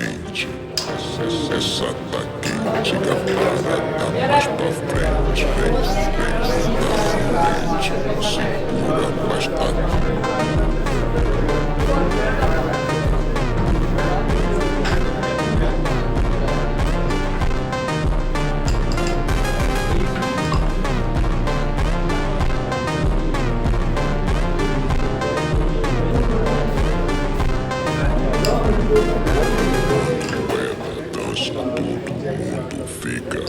quente. Essa tá quente, a parada mais pra frente. Frente, segura mais pra dança, todo mundo fica.